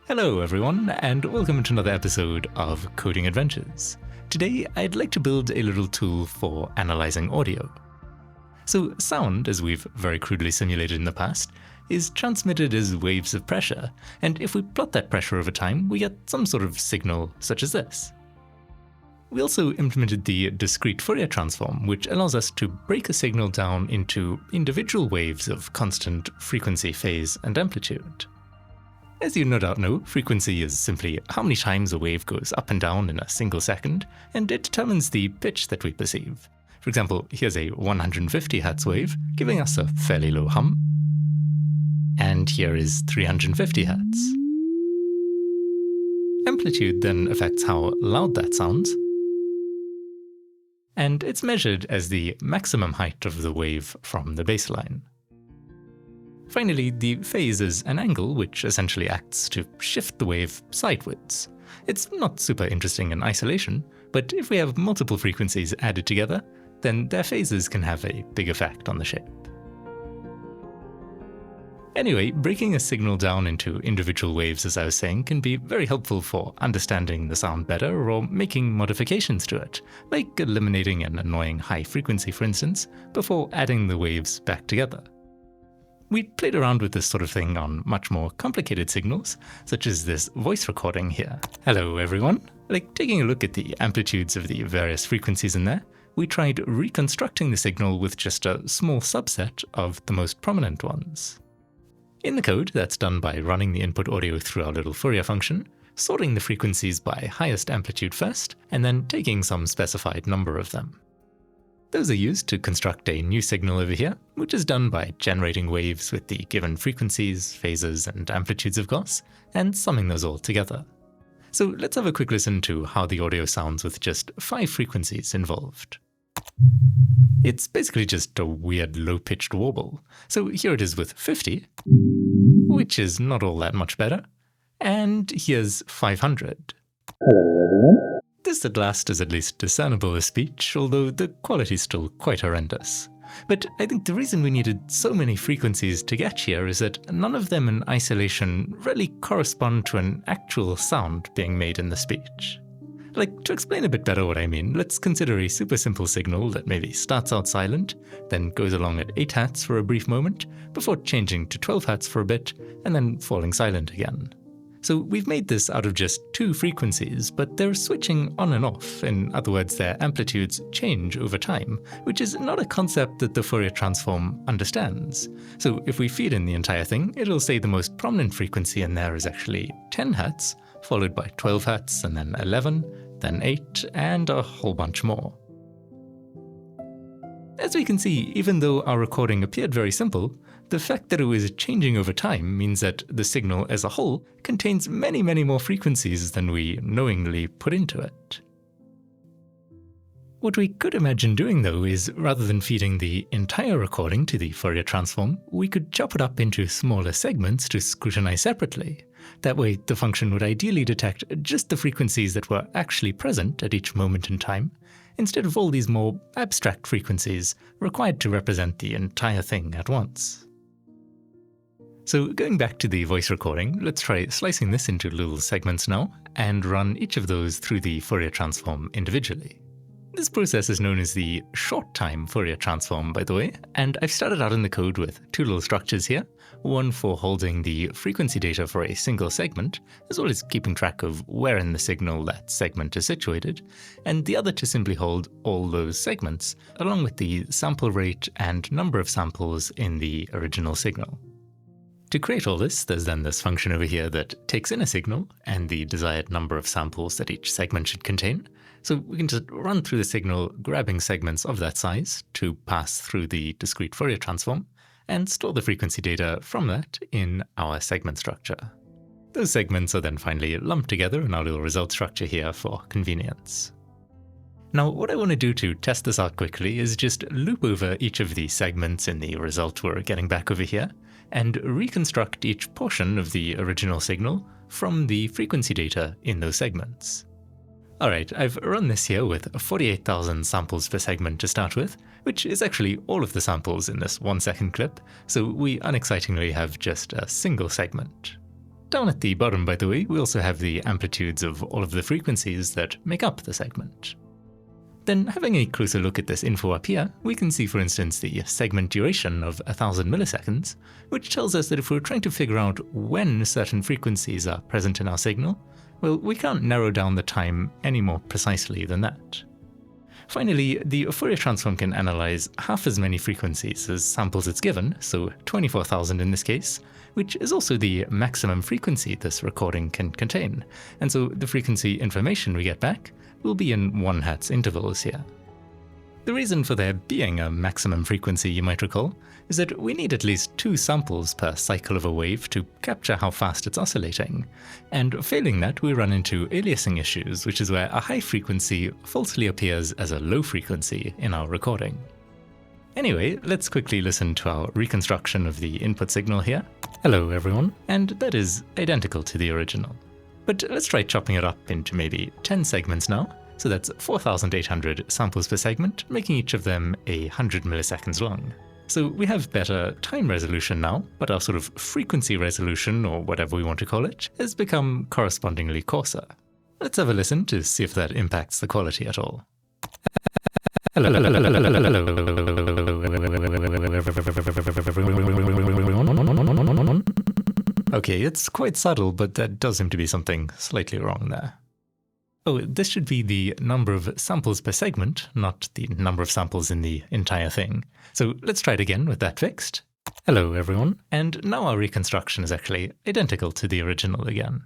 Hello everyone, and welcome to another episode of Coding Adventures. Today I'd like to build a little tool for analyzing audio. So sound, as we've very crudely simulated in the past, is transmitted as waves of pressure, and if we plot that pressure over time, we get some sort of signal such as this. We also implemented the discrete Fourier transform, which allows us to break a signal down into individual waves of constant frequency, phase, and amplitude. As you no doubt know, frequency is simply how many times a wave goes up and down in a single second, and it determines the pitch that we perceive. For example, here's a 150 Hz wave, giving us a fairly low hum, and here is 350 Hz. Amplitude then affects how loud that sounds, and it's measured as the maximum height of the wave from the baseline. Finally, the phase is an angle which essentially acts to shift the wave sideways. It's not super interesting in isolation, but if we have multiple frequencies added together, then their phases can have a big effect on the shape. Anyway, breaking a signal down into individual waves, as I was saying, can be very helpful for understanding the sound better or making modifications to it, like eliminating an annoying high frequency, for instance, before adding the waves back together. We played around with this sort of thing on much more complicated signals, such as this voice recording here. Hello everyone! Taking a look at the amplitudes of the various frequencies in there, we tried reconstructing the signal with just a small subset of the most prominent ones. In the code, that's done by running the input audio through our little Fourier function, sorting the frequencies by highest amplitude first, and then taking some specified number of them. Those are used to construct a new signal over here, which is done by generating waves with the given frequencies, phases, and amplitudes of course, and summing those all together. So let's have a quick listen to how the audio sounds with just 5 frequencies involved. It's basically just a weird low-pitched warble. So here it is with 50, which is not all that much better, and here's 500. Hello everyone. This at last is at least discernible as speech, although the quality's still quite horrendous. But I think the reason we needed so many frequencies to get here is that none of them in isolation really correspond to an actual sound being made in the speech. To explain a bit better what I mean, let's consider a super simple signal that maybe starts out silent, then goes along at 8 Hz for a brief moment, before changing to 12 Hz for a bit, and then falling silent again. So we've made this out of just 2 frequencies, but they're switching on and off. In other words, their amplitudes change over time, which is not a concept that the Fourier transform understands. So if we feed in the entire thing, it'll say the most prominent frequency in there is actually 10 Hz, followed by 12 Hz, and then 11, then 8, and a whole bunch more. As we can see, even though our recording appeared very simple, the fact that it was changing over time means that the signal as a whole contains many, many more frequencies than we knowingly put into it. What we could imagine doing, though, is rather than feeding the entire recording to the Fourier transform, we could chop it up into smaller segments to scrutinize separately. That way, the function would ideally detect just the frequencies that were actually present at each moment in time, instead of all these more abstract frequencies required to represent the entire thing at once. So going back to the voice recording, let's try slicing this into little segments now, and run each of those through the Fourier transform individually. This process is known as the Short-Time Fourier Transform, by the way, and I've started out in the code with 2 little structures here, one for holding the frequency data for a single segment, as well as keeping track of where in the signal that segment is situated, and the other to simply hold all those segments, along with the sample rate and number of samples in the original signal. To create all this, there's then this function over here that takes in a signal and the desired number of samples that each segment should contain. So we can just run through the signal, grabbing segments of that size to pass through the discrete Fourier transform, and store the frequency data from that in our segment structure. Those segments are then finally lumped together in our little result structure here for convenience. Now, what I want to do to test this out quickly is just loop over each of the segments in the result we're getting back over here, and reconstruct each portion of the original signal from the frequency data in those segments. Alright, I've run this here with 48,000 samples per segment to start with, which is actually all of the samples in this 1-second clip, so we unexcitingly have just a single segment. Down at the bottom, by the way, we also have the amplitudes of all of the frequencies that make up the segment. Then, having a closer look at this info up here, we can see, for instance, the segment duration of 1000 milliseconds, which tells us that if we're trying to figure out when certain frequencies are present in our signal, well, we can't narrow down the time any more precisely than that. Finally, the Fourier transform can analyze half as many frequencies as samples it's given, so 24,000 in this case, which is also the maximum frequency this recording can contain, and so the frequency information we get back will be in 1 Hz intervals here. The reason for there being a maximum frequency, you might recall, is that we need at least 2 samples per cycle of a wave to capture how fast it's oscillating, and failing that we run into aliasing issues, which is where a high frequency falsely appears as a low frequency in our recording. Anyway, let's quickly listen to our reconstruction of the input signal here. Hello everyone, and that is identical to the original. But let's try chopping it up into maybe 10 segments now, so that's 4,800 samples per segment, making each of them 100 milliseconds long. So we have better time resolution now, but our sort of frequency resolution, or whatever we want to call it, has become correspondingly coarser. Let's have a listen to see if that impacts the quality at all. Hello everyone. Okay, it's quite subtle, but that does seem to be something slightly wrong there. Oh, this should be the number of samples per segment, not the number of samples in the entire thing. So let's try it again with that fixed. Hello everyone, and now our reconstruction is actually identical to the original again.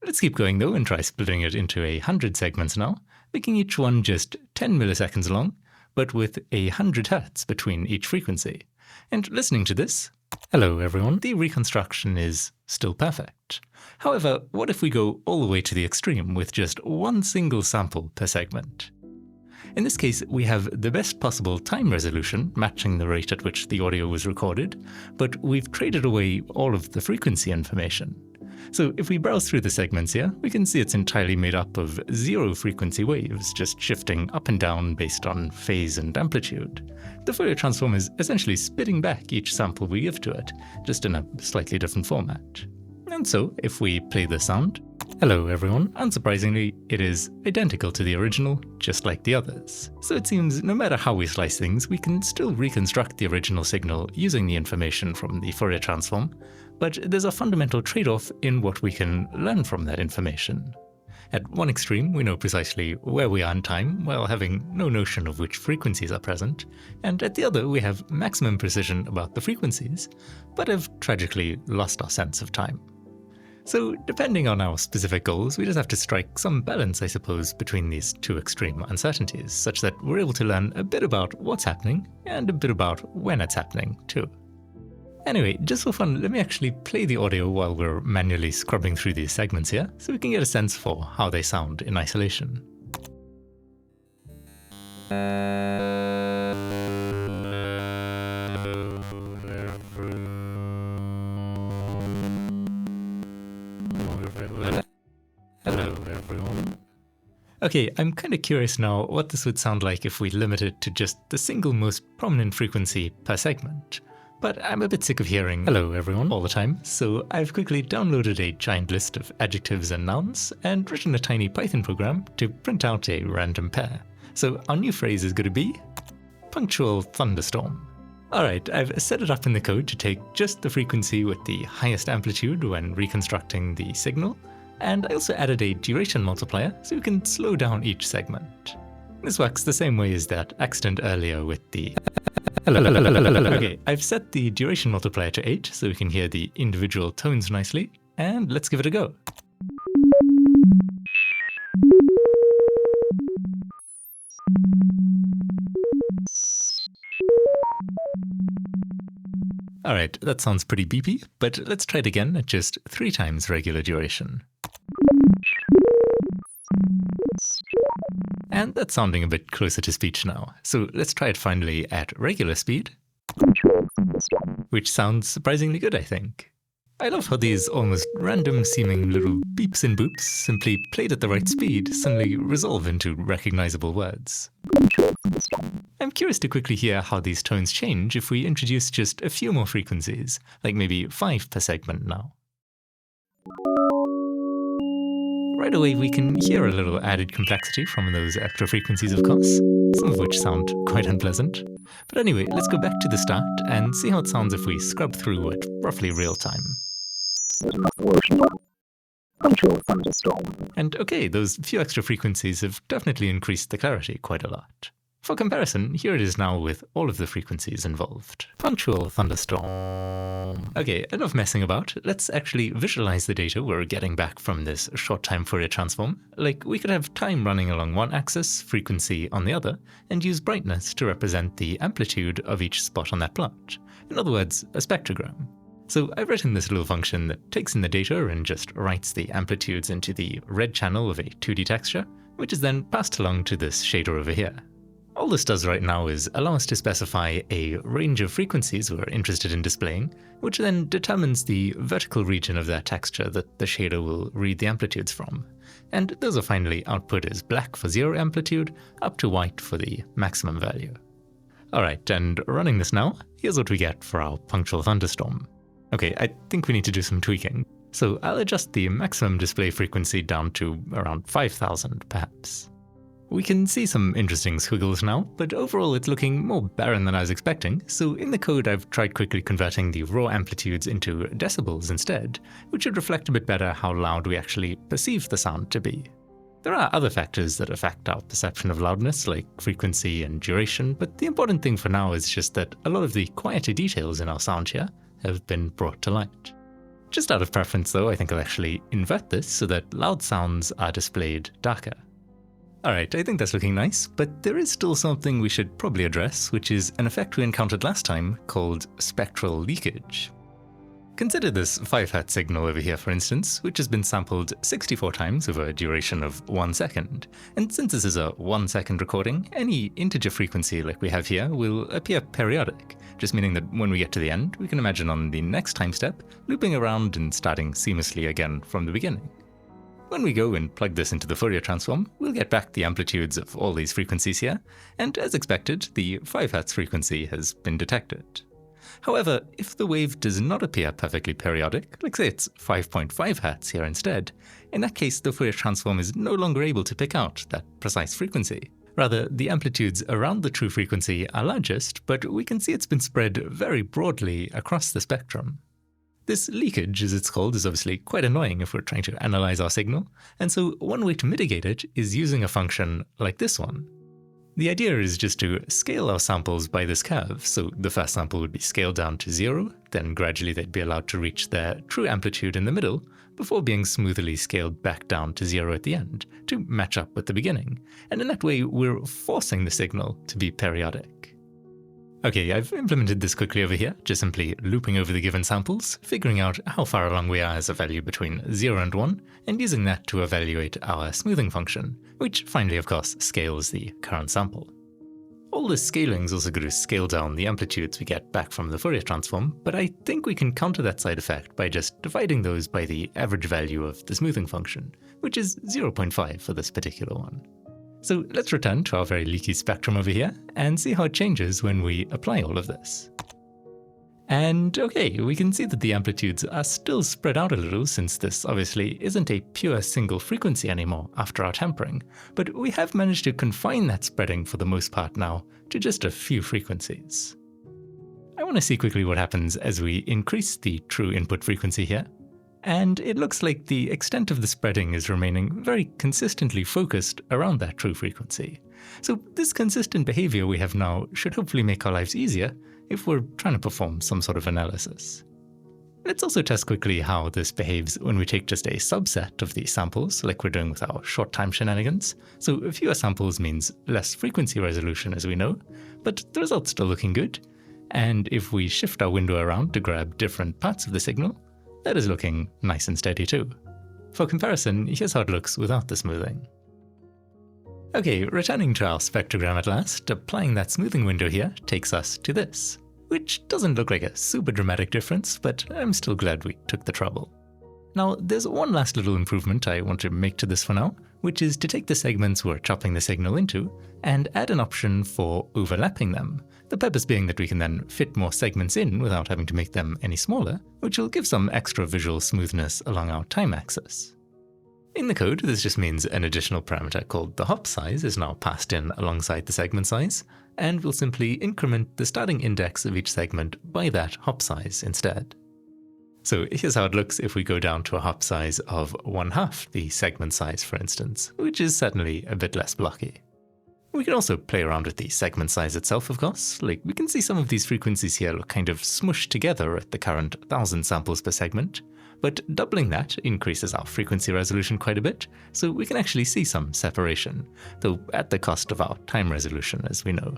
Let's keep going though and try splitting it into 100 segments now, making each one just 10 milliseconds long, but with 100 Hz between each frequency. And listening to this, hello everyone, the reconstruction is still perfect. However, what if we go all the way to the extreme with just 1 single sample per segment? In this case, we have the best possible time resolution, matching the rate at which the audio was recorded, but we've traded away all of the frequency information. So if we browse through the segments here, we can see it's entirely made up of 0 frequency waves, just shifting up and down based on phase and amplitude. The Fourier transform is essentially spitting back each sample we give to it, just in a slightly different format. And so, if we play the sound, hello everyone, unsurprisingly, it is identical to the original, just like the others. So it seems no matter how we slice things, we can still reconstruct the original signal using the information from the Fourier transform, but there's a fundamental trade-off in what we can learn from that information. At one extreme, we know precisely where we are in time while having no notion of which frequencies are present, and at the other we have maximum precision about the frequencies, but have tragically lost our sense of time. So depending on our specific goals, we just have to strike some balance, I suppose, between these 2 extreme uncertainties, such that we're able to learn a bit about what's happening and a bit about when it's happening too. Anyway, just for fun, let me actually play the audio while we're manually scrubbing through these segments here, so we can get a sense for how they sound in isolation. Hello everyone. Okay, I'm kind of curious now what this would sound like if we limit it to just the single most prominent frequency per segment. But I'm a bit sick of hearing hello everyone all the time, so I've quickly downloaded a giant list of adjectives and nouns and written a tiny Python program to print out a random pair. So our new phrase is going to be punctual thunderstorm. Alright, I've set it up in the code to take just the frequency with the highest amplitude when reconstructing the signal, and I also added a duration multiplier so we can slow down each segment. This works the same way as that accident earlier with the Okay, I've set the duration multiplier to 8 so we can hear the individual tones nicely, and let's give it a go. Alright, that sounds pretty beepy, but let's try it again at just 3 times regular duration. And that's sounding a bit closer to speech now, so let's try it finally at regular speed, which sounds surprisingly good, I think. I love how these almost random seeming little beeps and boops, simply played at the right speed, suddenly resolve into recognizable words. I'm curious to quickly hear how these tones change if we introduce just a few more frequencies, like maybe 5 per segment now. right away we can hear a little added complexity from those extra frequencies, of course, some of which sound quite unpleasant. But anyway, let's go back to the start and see how it sounds if we scrub through at roughly real time. And okay, those few extra frequencies have definitely increased the clarity quite a lot. For comparison, here it is now with all of the frequencies involved. Punctual thunderstorm. Okay, enough messing about. Let's actually visualize the data we're getting back from this short-time Fourier transform. Like, we could have time running along one axis, frequency on the other, and use brightness to represent the amplitude of each spot on that plot. In other words, a spectrogram. So I've written this little function that takes in the data and just writes the amplitudes into the red channel of a 2D texture, which is then passed along to this shader over here. All this does right now is allow us to specify a range of frequencies we're interested in displaying, which then determines the vertical region of that texture that the shader will read the amplitudes from. And those are finally output as black for 0 amplitude, up to white for the maximum value. Alright, and running this now, here's what we get for our punctual thunderstorm. Okay, I think we need to do some tweaking. So I'll adjust the maximum display frequency down to around 5,000 perhaps. We can see some interesting squiggles now, but overall it's looking more barren than I was expecting, so in the code I've tried quickly converting the raw amplitudes into decibels instead, which should reflect a bit better how loud we actually perceive the sound to be. There are other factors that affect our perception of loudness, like frequency and duration, but the important thing for now is just that a lot of the quieter details in our sound here have been brought to light. Just out of preference though, I think I'll actually invert this so that loud sounds are displayed darker. Alright, I think that's looking nice, but there is still something we should probably address, which is an effect we encountered last time called spectral leakage. Consider this 5 Hz signal over here, for instance, which has been sampled 64 times over a duration of 1 second. And since this is a 1 second recording, any integer frequency like we have here will appear periodic, just meaning that when we get to the end, we can imagine on the next time step, looping around and starting seamlessly again from the beginning. When we go and plug this into the Fourier transform, we'll get back the amplitudes of all these frequencies here, and as expected, the 5 Hz frequency has been detected. However, if the wave does not appear perfectly periodic, like say it's 5.5 Hz here instead, in that case the Fourier transform is no longer able to pick out that precise frequency. Rather, the amplitudes around the true frequency are largest, but we can see it's been spread very broadly across the spectrum. This leakage, as it's called, is obviously quite annoying if we're trying to analyze our signal, and so one way to mitigate it is using a function like this one. The idea is just to scale our samples by this curve, so the first sample would be scaled down to 0, then gradually they'd be allowed to reach their true amplitude in the middle, before being smoothly scaled back down to 0 at the end, to match up with the beginning, and in that way we're forcing the signal to be periodic. Okay, I've implemented this quickly over here, just simply looping over the given samples, figuring out how far along we are as a value between 0 and 1, and using that to evaluate our smoothing function, which finally of course scales the current sample. All this scaling is also going to scale down the amplitudes we get back from the Fourier transform, but I think we can counter that side effect by just dividing those by the average value of the smoothing function, which is 0.5 for this particular one. So let's return to our very leaky spectrum over here and see how it changes when we apply all of this. And okay, we can see that the amplitudes are still spread out a little since this obviously isn't a pure single frequency anymore after our tempering, but we have managed to confine that spreading for the most part now to just a few frequencies. I want to see quickly what happens as we increase the true input frequency here. And it looks like the extent of the spreading is remaining very consistently focused around that true frequency. So this consistent behavior we have now should hopefully make our lives easier if we're trying to perform some sort of analysis. Let's also test quickly how this behaves when we take just a subset of these samples, like we're doing with our short-time shenanigans. So fewer samples means less frequency resolution, as we know, but the result's still looking good. And if we shift our window around to grab different parts of the signal, that is looking nice and steady too. For comparison, here's how it looks without the smoothing. Okay, returning to our spectrogram at last, applying that smoothing window here takes us to this, which doesn't look like a super dramatic difference, but I'm still glad we took the trouble. Now, there's one last little improvement I want to make to this for now, which is to take the segments we're chopping the signal into and add an option for overlapping them. The purpose being that we can then fit more segments in without having to make them any smaller, which will give some extra visual smoothness along our time axis. In the code, this just means an additional parameter called the hop size is now passed in alongside the segment size, and we'll simply increment the starting index of each segment by that hop size instead. So here's how it looks if we go down to a hop size of 1/2 the segment size, for instance, which is certainly a bit less blocky. We can also play around with the segment size itself, of course. Like, we can see some of these frequencies here look kind of smushed together at the current 1000 samples per segment, but doubling that increases our frequency resolution quite a bit, so we can actually see some separation, though at the cost of our time resolution, as we know.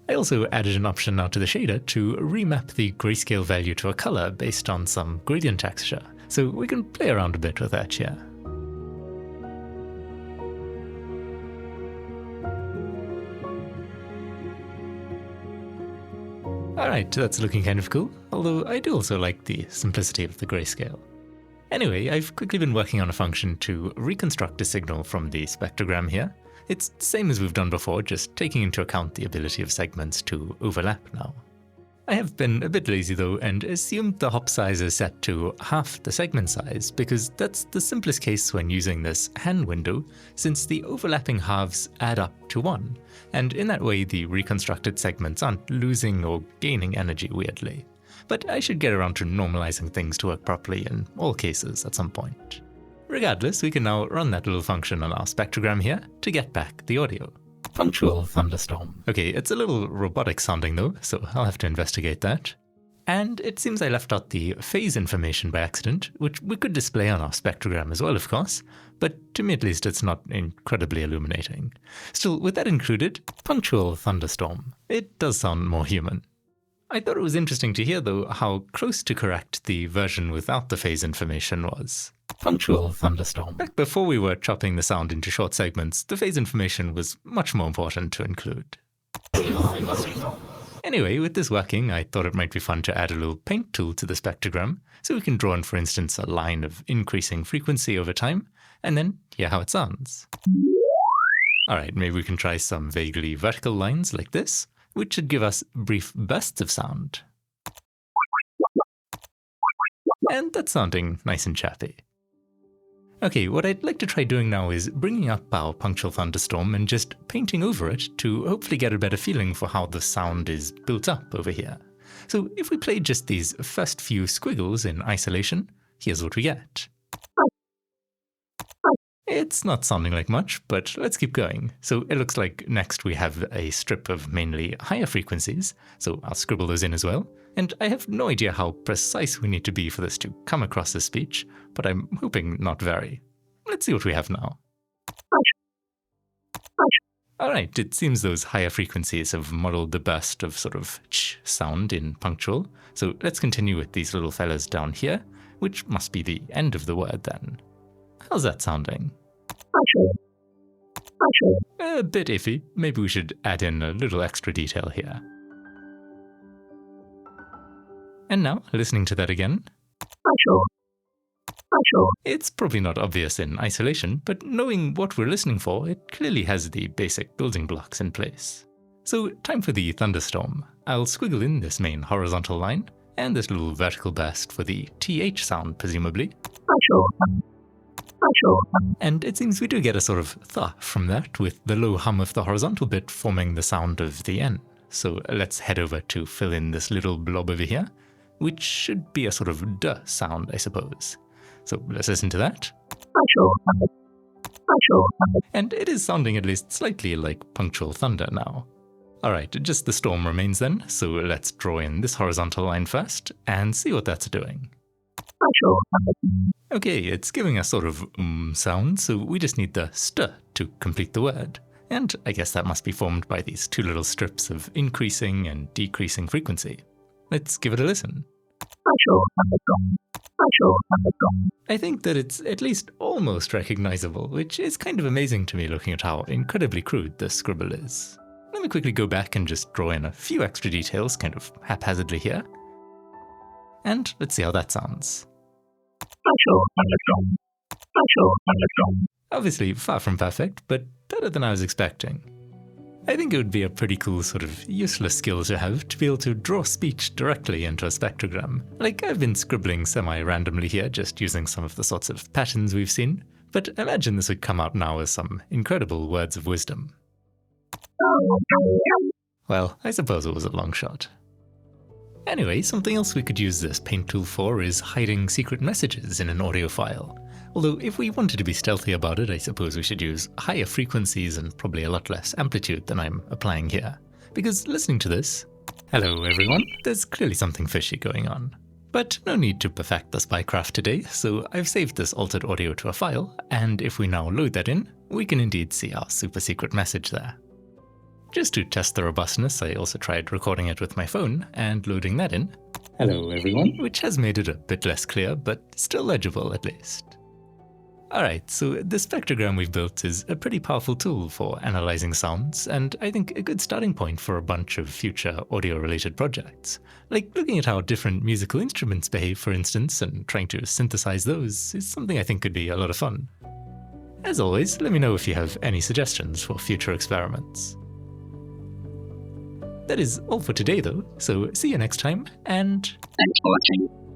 I also added an option now to the shader to remap the grayscale value to a color based on some gradient texture, so we can play around a bit with that here. Alright, that's looking kind of cool, although I do also like the simplicity of the grayscale. Anyway, I've quickly been working on a function to reconstruct a signal from the spectrogram here. It's the same as we've done before, just taking into account the ability of segments to overlap now. I have been a bit lazy though and assumed the hop size is set to half the segment size because that's the simplest case when using this Hann window, since the overlapping halves add up to 1, and in that way the reconstructed segments aren't losing or gaining energy weirdly. But I should get around to normalizing things to work properly in all cases at some point. Regardless, we can now run that little function on our spectrogram here to get back the audio. Punctual thunderstorm. Okay, it's a little robotic sounding though, so I'll have to investigate that. And it seems I left out the phase information by accident, which we could display on our spectrogram as well, of course, but to me at least it's not incredibly illuminating. Still, with that included, punctual thunderstorm. It does sound more human. I thought it was interesting to hear though how close to correct the version without the phase information was. Punctual thunderstorm. Back before we were chopping the sound into short segments, the phase information was much more important to include. Anyway, with this working, I thought it might be fun to add a little paint tool to the spectrogram, so we can draw in, for instance, a line of increasing frequency over time, and then hear how it sounds. Alright, maybe we can try some vaguely vertical lines like this, which should give us brief bursts of sound. And that's sounding nice and chappy. Okay, what I'd like to try doing now is bringing up our punctual thunderstorm and just painting over it to hopefully get a better feeling for how the sound is built up over here. So if we play just these first few squiggles in isolation, here's what we get. It's not sounding like much, but let's keep going. So it looks like next we have a strip of mainly higher frequencies, so I'll scribble those in as well. And I have no idea how precise we need to be for this to come across as speech, but I'm hoping not very. Let's see what we have now. Alright, it seems those higher frequencies have modeled the burst of sort of ch sound in punctual, so let's continue with these little fellas down here, which must be the end of the word then. How's that sounding? A bit iffy. Maybe we should add in a little extra detail here. And now, listening to that again. It's probably not obvious in isolation, but knowing what we're listening for, it clearly has the basic building blocks in place. So, time for the thunderstorm. I'll squiggle in this main horizontal line, and this little vertical burst for the TH sound, presumably. And it seems we do get a sort of th from that, with the low hum of the horizontal bit forming the sound of the N. So let's head over to fill in this little blob over here, which should be a sort of D sound, I suppose. So let's listen to that. And it is sounding at least slightly like punctual thunder now. Alright, just the storm remains then, so let's draw in this horizontal line first, and see what that's doing. Okay, it's giving a sort of sound, so we just need the st to complete the word. And I guess that must be formed by these two little strips of increasing and decreasing frequency. Let's give it a listen. I think that it's at least almost recognizable, which is kind of amazing to me looking at how incredibly crude this scribble is. Let me quickly go back and just draw in a few extra details kind of haphazardly here. And let's see how that sounds. Obviously far from perfect, but better than I was expecting. I think it would be a pretty cool sort of useless skill to have to be able to draw speech directly into a spectrogram. Like, I've been scribbling semi-randomly here, just using some of the sorts of patterns we've seen, But imagine this would come out now as some incredible words of wisdom. Well, I suppose it was a long shot. Anyway, something else we could use this paint tool for is hiding secret messages in an audio file. Although if we wanted to be stealthy about it, I suppose we should use higher frequencies and probably a lot less amplitude than I'm applying here. Because listening to this, hello everyone, there's clearly something fishy going on. But no need to perfect the spycraft today, so I've saved this altered audio to a file, and if we now load that in, we can indeed see our super secret message there. Just to test the robustness, I also tried recording it with my phone and loading that in. Hello everyone, which has made it a bit less clear, but still legible at least. Alright, so the spectrogram we've built is a pretty powerful tool for analyzing sounds, and I think a good starting point for a bunch of future audio-related projects. Like looking at how different musical instruments behave, for instance, and trying to synthesize those is something I think could be a lot of fun. As always, let me know if you have any suggestions for future experiments. That is all for today though, so see you next time, and thanks for watching.